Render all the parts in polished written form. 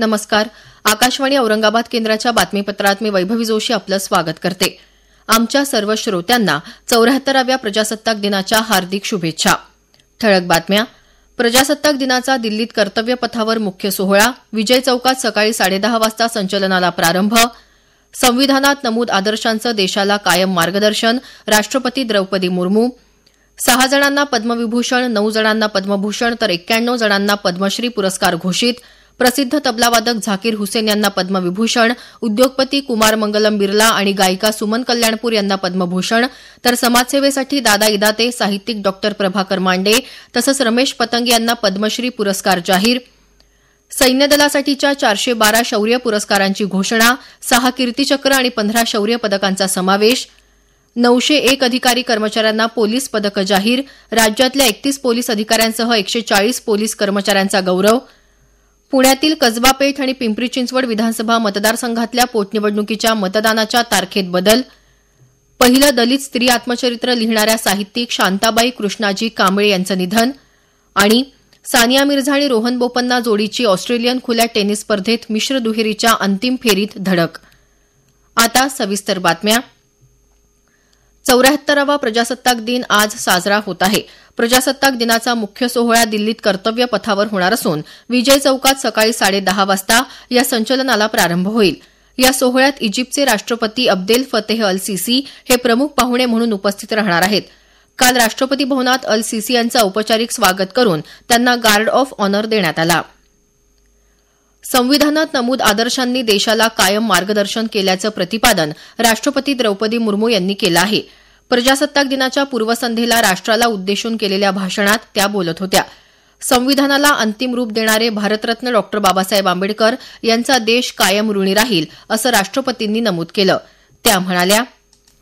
नमस्कार. आकाशवाणी औरंगाबाद केंद्राच्या बातमीपत्रात मी वैभवी जोशी आपलं स्वागत करते. आमच्या सर्व श्रोत्यांना 74व्या प्रजासत्ताक दिनाच्या हार्दिक शुभेच्छा. ठळक बातम्या. प्रजासत्ताक दिनाचा दिल्लीत कर्तव्य पथावर मुख्य सोहळा. विजय चौकात सकाळी 10:30 वाजता संचलनाला प्रारंभ. संविधानात नमूद आदर्शांचं देशाला कायम मार्गदर्शन. राष्ट्रपती द्रौपदी मुर्मू. 6 जणांना पद्मविभूषण, 9 जणांना पद्मभूषण तर 91 जणांना पद्मश्री पुरस्कार घोषित. प्रसिद्ध तबलावादक झाकीर हुसेन यांना पद्मविभूषण, उद्योगपती कुमार मंगलम बिर्ला आणि गायिका सुमन कल्याणपूर यांना पद्मभूषण तर समाजसेवेसाठी दादा इदाते, साहित्यिक डॉ प्रभाकर मांडे तसंच रमेश पतंगे यांना पद्मश्री पुरस्कार जाहीर. सैन्य दलासाठीच्या 412 शौर्य पुरस्कारांची घोषणा. 6 कीर्तीचक्र आणि 15 शौर्य पदकांचा समावेश. 901 अधिकारी कर्मचाऱ्यांना पोलीस पदकं जाहीर. राज्यातल्या 31 पोलीस अधिकाऱ्यांसह 140 पोलीस कर्मचाऱ्यांचा गौरव. पुण्यातील कसबा पेठ आणि पिंपरी चिंचवड विधानसभा मतदारसंघातल्या पोटनिवडणुकीच्या मतदानाच्या तारखेत बदल. पहिलं दलित स्त्री आत्मचरित्र लिहिणाऱ्या साहित्यिक शांताबाई कृष्णाजी कांबळे यांचं निधन. आणि सानिया मिर्झा आणि रोहन बोपन्ना जोडीची ऑस्ट्रेलियन खुल्या टेनिस स्पर्धेत मिश्र दुहेरीच्या अंतिम फेरीत धडक. आता सविस्तर बातम्या. 74वा प्रजासत्ताक दिन आज साजरा होत आहे. प्रजासत्ताक दिनाचा मुख्य सोहळा दिल्लीत कर्तव्य पथावर होणार असून विजय चौकात सकाळी 10:30 वाजता या संचलनाला प्रारंभ होईल. या सोहळ्यात इजिप्तचे राष्ट्रपती अब्देल फतेह अल सिसी हे प्रमुख पाहुणे म्हणून उपस्थित राहणार आहेत. काल राष्ट्रपती भवनात अल सिसी यांचं औपचारिक स्वागत करून त्यांना गार्ड ऑफ ऑनर देण्यात आला. संविधानात नमूद आदर्शांनी देशाला कायम मार्गदर्शन केल्याचं प्रतिपादन राष्ट्रपती द्रौपदी मुर्मू यांनी केलं आहे. प्रजासत्ताक दिनाच्या पूर्वसंध्येला राष्ट्राला उद्देशून केलेल्या भाषणात त्या बोलत होत्या. संविधानाला अंतिम रूप देणारे भारतरत्न डॉ बाबासाहेब आंबेडकर यांचा देश कायम ऋणी राहील असं राष्ट्रपतींनी नमूद केलं. त्या म्हणाल्या,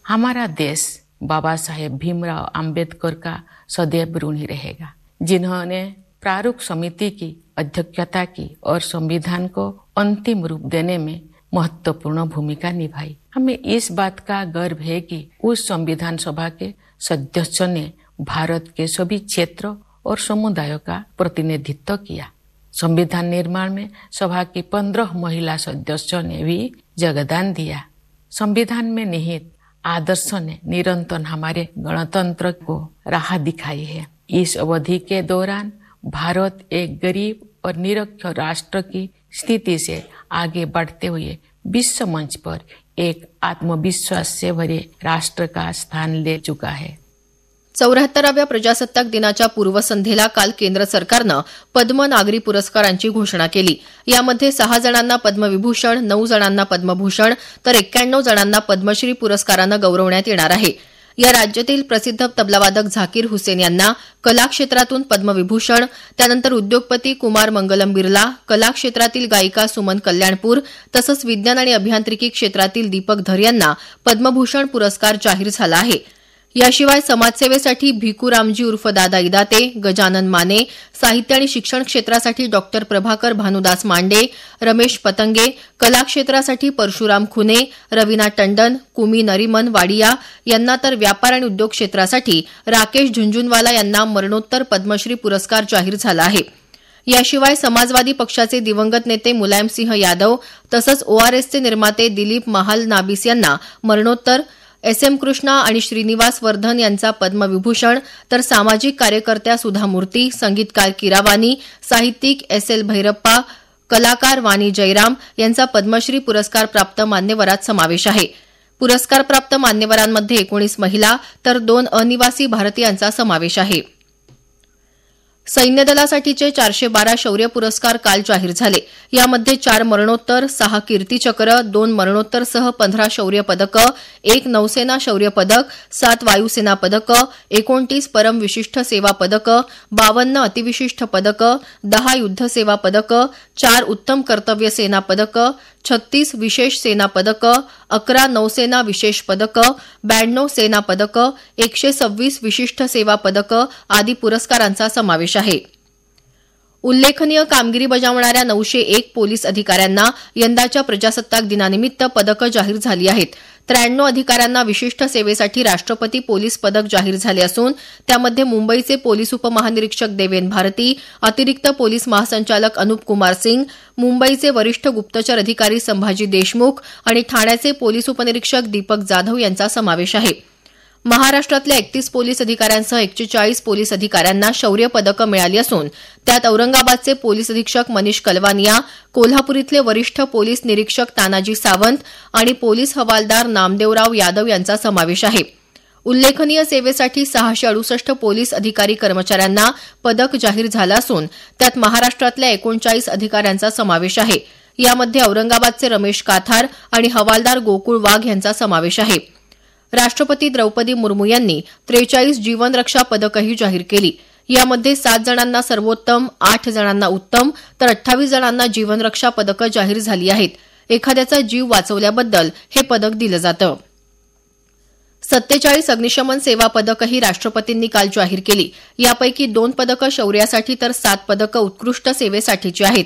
हमारा देश बाबा साहेब भीमराव आम्बेडकर का सदैव ऋणी रहेगा, जिन्होंने प्रारूप समिति की अध्यक्षता की और संविधान को अंतिम रूप देने में महत्वपूर्ण भूमिका निभाई. हमें इस बात का गर्व है कि उस संविधान सभा के सदस्यों ने भारत के सभी क्षेत्रों और समुदायों का प्रतिनिधित्व किया. संविधान निर्माण में सभा की 15 महिला सदस्यों ने भी योगदान दिया. संविधान में निहित आदर्शों ने निरंतर हमारे गणतंत्र को राह दिखाई है. इस अवधि के दौरान भारत एक गरीब और निरक्षर राष्ट्र की स्थिति से आगे बढ़ते हुए विश्व मंच पर एक आत्मविश्वास से भरे राष्ट्र का स्थान ले चुका है. 74व्या प्रजासत्ताक दिनाच्या पूर्वसंध्येला काल केंद्र सरकारनं पद्म नागरी पुरस्कारांची घोषणा केली. यामध्ये 6 जणांना पद्मविभूषण, 9 जणांना पद्मभूषण तर 91 जणांना पद्मश्री पुरस्कारानं गौरवण्यात येणार आहे. या राज्यातील प्रसिद्ध तबलावादक झाकीर हुसेन यांना कला क्षेत्रातून पद्मविभूषण, त्यानंतर उद्योगपती कुमार मंगलम बिर्ला, कला क्षेत्रातील गायिका सुमन कल्याणपूर तसंच विज्ञान आणि अभियांत्रिकी क्षेत्रातील दीपक धर यांना पद्मभूषण पुरस्कार जाहीर झाला आहे. याशिवाय समाजसेवेसाठी भिकूरामजी उर्फ दादा इदाते, गजानन माने, साहित्य आणि शिक्षण क्षेत्रासाठी डॉ प्रभाकर भानुदास मांडे, रमेश पतंगे, कला क्षेत्रासाठी परशुराम खुने, रवीना टंडन, कुमी नरीमन वाडिया यांना तर व्यापार आणि उद्योग क्षेत्रासाठी राकेश झुंझुनवाला यांना मरणोत्तर पद्मश्री पुरस्कार जाहीर झाला आहे. याशिवाय समाजवादी पक्षाचे दिवंगत नेते मुलायमसिंह यादव तसंच ओआरएसचे निर्माते दिलीप महाल नाबिस यांना मरणोत्तर, एस.एम. कृष्णा आणि श्रीनिवास वर्धन यांचा पद्मविभूषण तर सामाजिक कार्यकर्त्या सुधा मूर्ती, संगीतकार किरावानी, साहित्यिक एस.एल. भैरप्पा, कलाकार वाणी जयराम यांचा पद्मश्री पुरस्कार प्राप्त मान्यवरात समावेश आहे. पुरस्कारप्राप्त मान्यवरांमध्ये 19 महिला तर 2 अनिवासी भारतीयांचा समावेश आहे. सैन्य दलासाठीचे 412 शौर्य पुरस्कार काल जाहीर झाले. यामध्ये 4 मरणोत्तर, 6 कीर्तीचक्र, 2 मरणोत्तरसह 15 शौर्य पदकं, 1 नौसेना शौर्य पदक, 7 वायुसेना पदकं, 29 परम विशिष्ट सेवा पदकं, 52 अतिविशिष्ट पदकं, 10 युद्ध सेवा पदकं, 4 उत्तम कर्तव्य सेना पदकं, 36 विशेष सेना पदकं, 11 नौसेना विशेष पदकं, 92 सेना पदकं, 126 विशिष्ट सेवा पदकं आदी पुरस्कारांचा समावेश आहे. उल्लेखनीय कामगिरी बजावणाऱ्या 901 पोलीस अधिकाऱ्यांना यंदाच्या प्रजासत्ताक दिनानिमित्त पदकं जाहीर झाली आहेत. 93 अधिकाऱ्यांना विशिष्ट सेवेसाठी राष्ट्रपती पोलीस पदक जाहीर झाले असून त्यामध्ये मुंबईचे पोलीस उपमहानिरीक्षक देवेन भारती, अतिरिक्त पोलीस महासंचालक अनुप कुमार सिंग, मुंबईचे वरिष्ठ गुप्तचर अधिकारी संभाजी देशमुख आणि ठाण्याचे पोलीस उपनिरीक्षक दीपक जाधव यांचा समावेश आहे. महाराष्ट्रातल्या 31 पोलीस अधिकाऱ्यांसह 41 पोलीस अधिकाऱ्यांना शौर्य पदकं मिळाली असून त्यात औरंगाबादचे पोलीस अधीक्षक मनीष कलवानिया, कोल्हापूर इथले वरिष्ठ पोलीस निरीक्षक तानाजी सावंत आणि पोलीस हवालदार नामदेवराव यादव यांचा समावेश आहे. उल्लेखनीय सेवेसाठी 668 पोलीस अधिकारी कर्मचाऱ्यांना पदक जाहीर झालं असून त्यात महाराष्ट्रातल्या 39 अधिकाऱ्यांचा समावेश आहे. यामध्ये औरंगाबादचे रमेश काथार आणि हवालदार गोकुळ वाघ यांचा समावेश आहे. राष्ट्रपती द्रौपदी मुर्मू यांनी 43 जीवन रक्षा पदकंही जाहीर केली. यामध्ये 7 जणांना सर्वोत्तम, 8 जणांना उत्तम तर 28 जणांना जीवन रक्षा पदकं जाहीर झाली आहेत. एखाद्याचा जीव वाचवल्याबद्दल हे पदक दिलं जातं. 47 अग्निशमन सेवा पदकंही राष्ट्रपतींनी काल जाहीर केली. यापैकी 2 पदकं शौर्यासाठी तर 7 पदकं उत्कृष्ट सेवेसाठीची आहेत.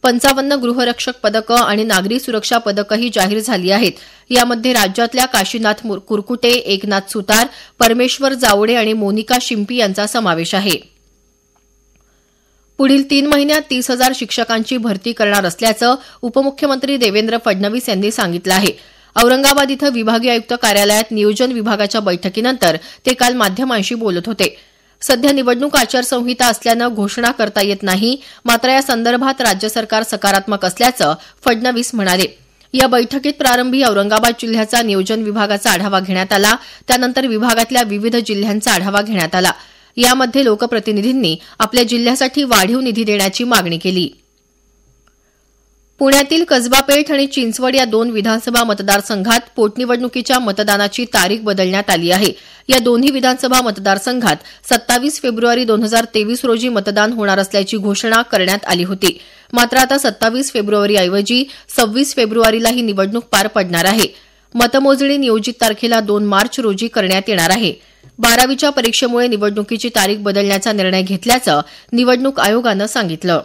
55 गृहरक्षक पदकं आणि नागरी सुरक्षा पदकंही जाहीर झाली आहेत. यामध्ये राज्यातल्या काशीनाथ कुरकुटे, एकनाथ सुतार, परमेश्वर जावडे आणि मोनिका शिंपी यांचा समावेश आहे. पुढील 3 महिन्यात 30,000 शिक्षकांची भरती करणार असल्याचं उपमुख्यमंत्री देवेंद्र फडणवीस यांनी सांगितलं आहे. औरंगाबाद इथं विभागीय आयुक्त कार्यालयात नियोजन विभागाच्या बैठकीनंतर ते काल माध्यमांशी बोलत होते. सध्या निवडणूक आचारसंहिता असल्यानं घोषणा करता येत नाही, मात्र या संदर्भात राज्य सरकार सकारात्मक असल्याचं फडणवीस म्हणाले. या बैठकीत प्रारंभी औरंगाबाद जिल्ह्याचा नियोजन विभागाचा आढावा घेण्यात आला. त्यानंतर विभागातल्या विविध जिल्ह्यांचा आढावा घेण्यात आला. यामध्ये लोकप्रतिनिधींनी आपल्या जिल्ह्यासाठी वाढीव निधी देण्याची मागणी केली. पुण्यातील कसबा पेठ आणि चिंचवड या 2 विधानसभा मतदारसंघात पोटनिवडणुकीच्या मतदानाची तारीख बदलण्यात आली आहे. या दोन्ही विधानसभा मतदारसंघात 27 फेब्रुवारी 2023 रोजी मतदान होणार असल्याची घोषणा करण्यात आली होती. मात्र आता 27 फेब्रुवारीऐवजी 26 फेब्रुवारीला ही निवडणूक पार पडणार आहे. मतमोजणी नियोजित तारखेला 2 मार्च रोजी करण्यात येणार आहे. 12वीच्या परीक्षेमुळे निवडणुकीची तारीख बदलण्याचा निर्णय घेतल्याचं निवडणूक आयोगानं सांगितलं.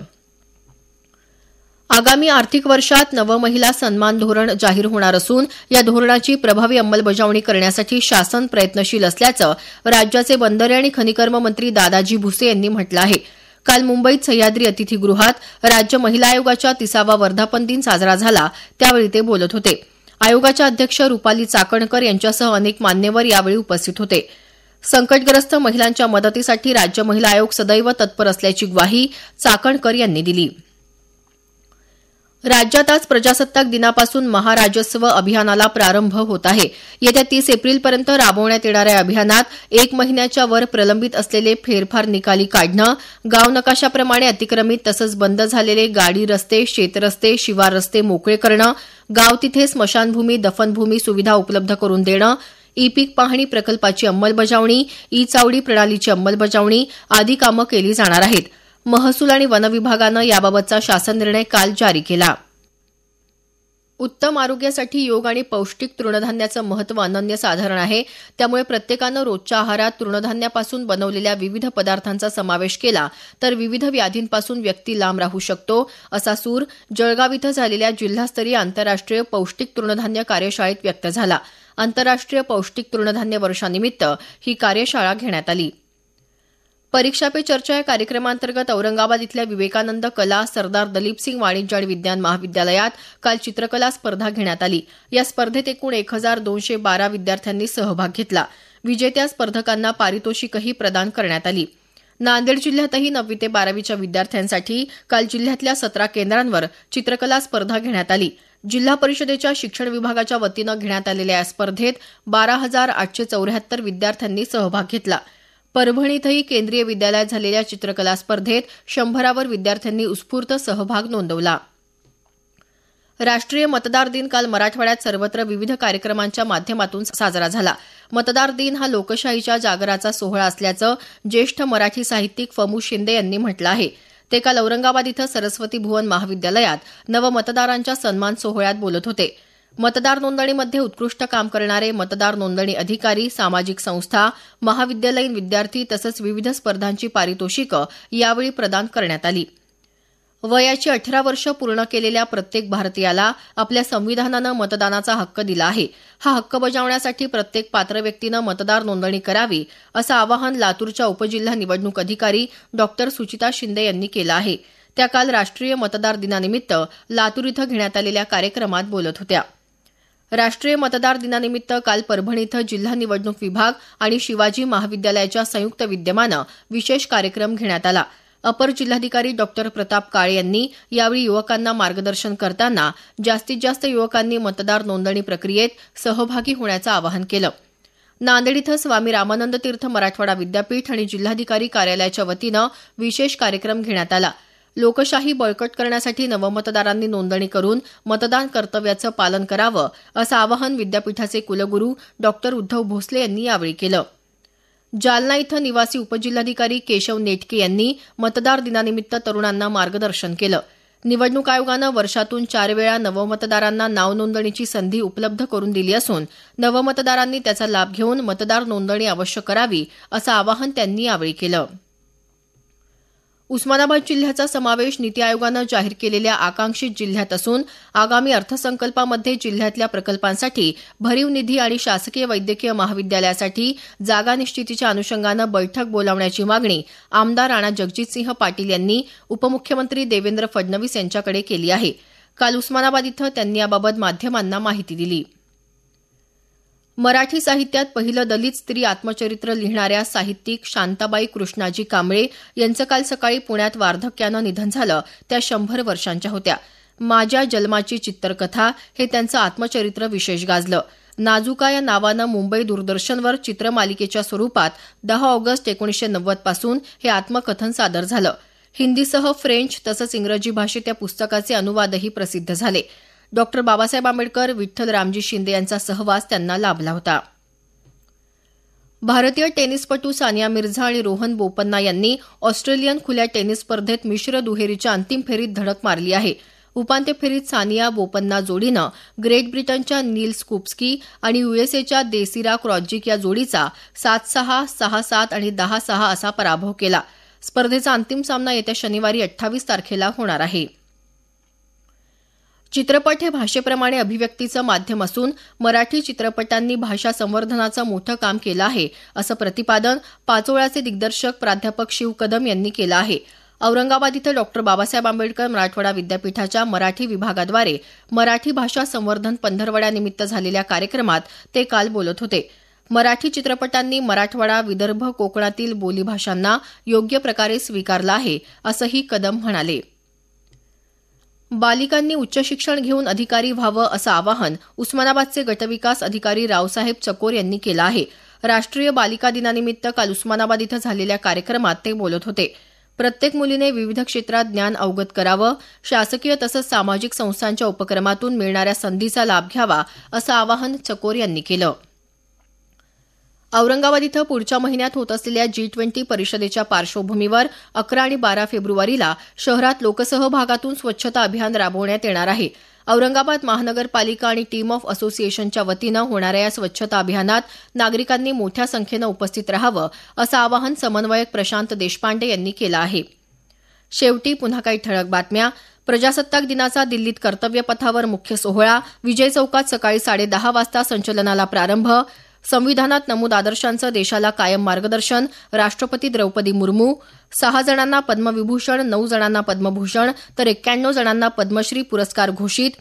आगामी आर्थिक वर्षात नवं महिला सन्मान धोरण जाहीर होणार असून या धोरणाची प्रभावी अंमलबजावणी करण्यासाठी शासन प्रयत्नशील असल्याचं राज्याचे बंदरे आणि खनिकर्म मंत्री दादाजी भुसे यांनी म्हटलं आहे. काल मुंबईत सह्याद्री अतिथीगृहात राज्य महिला आयोगाच्या 30वा वर्धापन दिन साजरा झाला त्यावेळी ते बोलत होते. आयोगाच्या अध्यक्ष रुपाली चाकणकर यांच्यासह अनेक मान्यवर यावेळी उपस्थित होते. संकटग्रस्त महिलांच्या मदतीसाठी राज्य महिला आयोग सदैव तत्पर असल्याची ग्वाही चाकणकर यांनी दिली. राज्यात आज प्रजासत्ताक दिनापासून महाराजस्व अभियानाला प्रारंभ होत आहे. येत्या 30 एप्रिलपर्यंत राबवण्यात येणाऱ्या अभियानात 1 महिन्याच्या वर प्रलंबित असलेले फेरफार निकाली काढणं, गाव नकाशाप्रमाणे अतिक्रमित तसंच बंद झालेले गाडी रस्ते, शेतरस्ते, शिवार रस्ते मोकळे करणं, गाव तिथे स्मशानभूमी, दफनभूमी सुविधा उपलब्ध करून देणं, ई-पीक पाहणी प्रकल्पाची अंमलबजावणी, ई-चावडी प्रणालीची अंमलबजावणी आदी कामं केली जाणार आहेत. महसूल आणि वन विभागानं याबाबतचा शासन निर्णय काल जारी केला. उत्तम आरोग्यासाठी योग आणि पौष्टिक तृणधान्याचं महत्त्व अनन्यसाधारण आहे. त्यामुळे प्रत्येकानं रोजच्या आहारात तृणधान्यापासून बनवलेल्या विविध पदार्थांचा समावेश केला तर विविध व्याधींपासून व्यक्ती लांब राहू शकतो, असा सूर जळगाव इथं झालेल्या जिल्हास्तरीय आंतरराष्ट्रीय पौष्टिक तृणधान्य कार्यशाळेत व्यक्त झाला. आंतरराष्ट्रीय पौष्टिक तृणधान्य वर्षानिमित्त ही कार्यशाळा घेण्यात आली. परीक्षा पे चर्चा या कार्यक्रमांतर्गत औरंगाबाद इथल्या विवेकानंद कला सरदार दलीपसिंग वाणिज्य आणि विज्ञान महाविद्यालयात काल चित्रकला स्पर्धा घेण्यात आली. या स्पर्धेत एकूण 1212 विद्यार्थ्यांनी सहभाग घेतला. विजेत्या स्पर्धकांना पारितोषिकही प्रदान करण्यात आली. नांदेड जिल्ह्यातही 9वी ते 12वीच्या विद्यार्थ्यांसाठी काल जिल्ह्यातल्या 17 केंद्रांवर चित्रकला स्पर्धा घेण्यात आली. जिल्हा परिषदेच्या शिक्षण विभागाच्या वतीनं घेण्यात आलेल्या या स्पर्धेत 12,874 विद्यार्थ्यांनी सहभाग घेतला. परभणी इथंही केंद्रीय विद्यालयात झालेल्या चित्रकला स्पर्धेत 100वर विद्यार्थ्यांनी उत्स्फूर्त सहभाग नोंदवला. राष्ट्रीय मतदार दिन काल मराठवाड्यात सर्वत्र विविध कार्यक्रमांच्या माध्यमातून साजरा झाला. मतदार दिन हा लोकशाहीच्या जागराचा सोहळा असल्याचं ज्येष्ठ मराठी साहित्यिक फमू शिंदे यांनी म्हटलं आहे. ते काल औरंगाबाद इथं सरस्वती भुवन महाविद्यालयात नवमतदारांच्या सन्मान सोहळ्यात बोलत होते. मतदार नोंदणीमध्ये उत्कृष्ट काम करणारे मतदार नोंदणी अधिकारी, सामाजिक संस्था, महाविद्यालयीन विद्यार्थी तसंच विविध स्पर्धांची पारितोषिकं यावेळी प्रदान करण्यात आली. वयाची 18 वर्ष पूर्ण केलेल्या प्रत्येक भारतीयाला आपल्या संविधानानं मतदानाचा हक्क दिला आहे. हा हक्क बजावण्यासाठी प्रत्येक पात्र व्यक्तीनं मतदार नोंदणी करावी, असं आवाहन लातूरच्या उपजिल्हा निवडणूक अधिकारी डॉ. सुचिता शिंदे यांनी केलं आहे. त्या काल राष्ट्रीय मतदार दिनानिमित्त लातूर इथं घेण्यात आलेल्या कार्यक्रमात बोलत होत्या. राष्ट्रीय मतदार दिनानिमित्त काल परभणी इथं जिल्हा निवडणूक विभाग आणि शिवाजी महाविद्यालयाच्या संयुक्त विद्यमानं विशेष कार्यक्रम घेण्यात आला. अपर जिल्हाधिकारी डॉ. प्रताप काळे यांनी यावेळी युवकांना मार्गदर्शन करताना जास्तीत जास्त युवकांनी मतदार नोंदणी प्रक्रियेत सहभागी होण्याचं आवाहन केलं. नांदेड इथं स्वामी रामानंद तीर्थ मराठवाडा विद्यापीठ आणि जिल्हाधिकारी कार्यालयाच्या वतीनं विशेष कार्यक्रम घेण्यात आला. लोकशाही बळकट करण्यासाठी नवमतदारांनी नोंदणी करून मतदान कर्तव्याचं पालन करावं, असं आवाहन विद्यापीठाचे कुलगुरू डॉ. उद्धव भोसले यांनी यावेळी केलं. जालना इथं निवासी उपजिल्हाधिकारी केशव नेटके यांनी मतदार दिनानिमित्त तरुणांना मार्गदर्शन केलं. निवडणूक आयोगानं वर्षातून 4 वेळा नवमतदारांना नाव नोंदणीची संधी उपलब्ध करून दिली असून नवमतदारांनी त्याचा लाभ घेऊन मतदार नोंदणी अवश्य करावी, असं आवाहन त्यांनी यावेळी केलं. उस्मानाबाद जिल्ह्याचा समावेश नीती आयोगानं जाहीर केलेल्या आकांक्षित जिल्ह्यात असून आगामी अर्थसंकल्पामध्ये जिल्ह्यातल्या प्रकल्पांसाठी भरीव निधी आणि शासकीय वैद्यकीय महाविद्यालयासाठी जागा निश्चितीच्या अनुषंगानं बैठक बोलावण्याची मागणी आमदार राणा जगजितसिंह पाटील यांनी उपमुख्यमंत्री देवेंद्र फडणवीस यांच्याकडे केली आहे. काल उस्मानाबाद इथं त्यांनी याबाबत माध्यमांना माहिती दिली. मराठी साहित्यात पहिलं दलित स्त्री आत्मचरित्र लिहिणाऱ्या साहित्यिक शांताबाई कृष्णाजी कांबळे यांचं काल सकाळी पुण्यात वार्धक्यानं निधन झालं. त्या 100 वर्षांच्या होत्या. माझ्या जन्माची चित्रकथा हे त्यांचं आत्मचरित्र विशेष गाजलं. नाजुका या नावानं मुंबई दूरदर्शनवर चित्रमालिकेच्या स्वरूपात 10 ऑगस्ट 1990 पासून हे आत्मकथन सादर झालं. हिंदीसह फ्रेंच तसंच इंग्रजी भाषेत या पुस्तकाचे अनुवादही प्रसिद्ध झाले. डॉ. बाबासाहेब आंबेडकर, विठ्ठल रामजी शिंदे यांचा सहवास त्यांना लाभला होता. भारतीय टेनिसपटू सानिया मिर्झा आणि रोहन बोपन्ना यांनी ऑस्ट्रेलियन खुल्या टेनिस स्पर्धेत मिश्र दुहेरीच्या अंतिम फेरीत धडक मारली आहे. उपांत्य फेरीत सानिया बोपन्ना जोडीनं ग्रेट ब्रिटनच्या नील स्कुप्स्की आणि यूएसएच्या देसिरा क्रॉज्जिक या जोडीचा 7-6, 6-7 आणि 10-6 असा पराभव केला. स्पर्धेचा अंतिम सामना येत्या शनिवारी 28 तारखेला होणार आहे. चित्रपट हे भाषेप्रमाणे अभिव्यक्तीचं माध्यम असून मराठी चित्रपटांनी भाषा संवर्धनाचं मोठं काम केलं आहे, असं प्रतिपादन पाचोळ्याचे दिग्दर्शक प्राध्यापक शिव कदम यांनी केलं आहे. औरंगाबाद इथं डॉ. बाबासाहेब आंबेडकर मराठवाडा विद्यापीठाच्या मराठी विभागाद्वारे मराठी भाषा संवर्धन पंधरवड्यानिमित्त झालेल्या कार्यक्रमात ते काल बोलत होते. मराठी चित्रपटांनी मराठवाडा, विदर्भ, कोकणातील बोलीभाषांना योग्य प्रकारे स्वीकारलं आहे, असंही कदम म्हणाले. बालिकांनी उच्च शिक्षण घेऊन अधिकारी व्हावं असं आवाहन उस्मानाबादचे गटविकास अधिकारी रावसाहेब चकोर यांनी केलं आहे. राष्ट्रीय बालिका दिनानिमित्त काल उस्मानाबाद इथं झालेल्या कार्यक्रमात ते बोलत होते. प्रत्येक मुलीने विविध क्षेत्रात ज्ञान अवगत करावं, शासकीय तसंच सामाजिक संस्थांच्या उपक्रमातून मिळणाऱ्या संधीचा लाभ घ्यावा, असं आवाहन चकोर यांनी केलं. औरंगाबाद इथं पुढच्या महिन्यात होत असलेल्या G20 परिषदेच्या पार्श्वभूमीवर 11 आणि 12 फेब्रुवारीला शहरात लोकसहभागातून स्वच्छता अभियान राबवण्यात येणार आहे. औरंगाबाद महानगरपालिका आणि टीम ऑफ असोसिएशनच्या वतीनं होणाऱ्या या स्वच्छता अभियानात नागरिकांनी मोठ्या संख्येनं उपस्थित राहावं, असं आवाहन समन्वयक प्रशांत देशपांडे यांनी केलं आहे. शेवटी पुन्हा काही ठळक बातम्या. प्रजासत्ताक दिनाचा दिल्लीत कर्तव्यपथावर मुख्य सोहळा. विजय चौकात सकाळी 10:30 वाजता संचलनाला प्रारंभ. संविधानात नमूद आदर्शांचं देशाला कायम मार्गदर्शन. राष्ट्रपती द्रौपदी मुर्मू. 6 जणांना पद्मविभूषण, 9 जणांना पद्मभूषण तर 91 जणांना पद्मश्री पुरस्कार घोषित.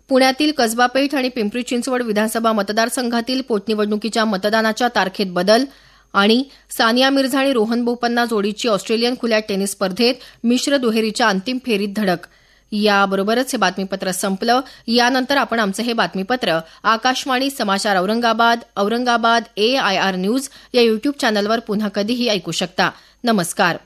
पुण्यातील कसबा पेठ आणि पिंपरी चिंचवड विधानसभा मतदारसंघातील पोटनिवडणुकीच्या मतदानाच्या तारखेत बदल. आणि सानिया मिर्झा आणि रोहन बोपन्ना जोडीची ऑस्ट्रेलियन खुल्या टेनिस स्पर्धेत मिश्र दुहेरीच्या अंतिम फेरीत धडक. याबरोबरच हे बातमीपत्र संपलं. यानंतर आपण आमचं हे बातमीपत्र आकाशवाणी समाचार औरंगाबाद AIR न्यूज या युट्यूब चॅनलवर पुन्हा कधीही ऐकू शकता. नमस्कार.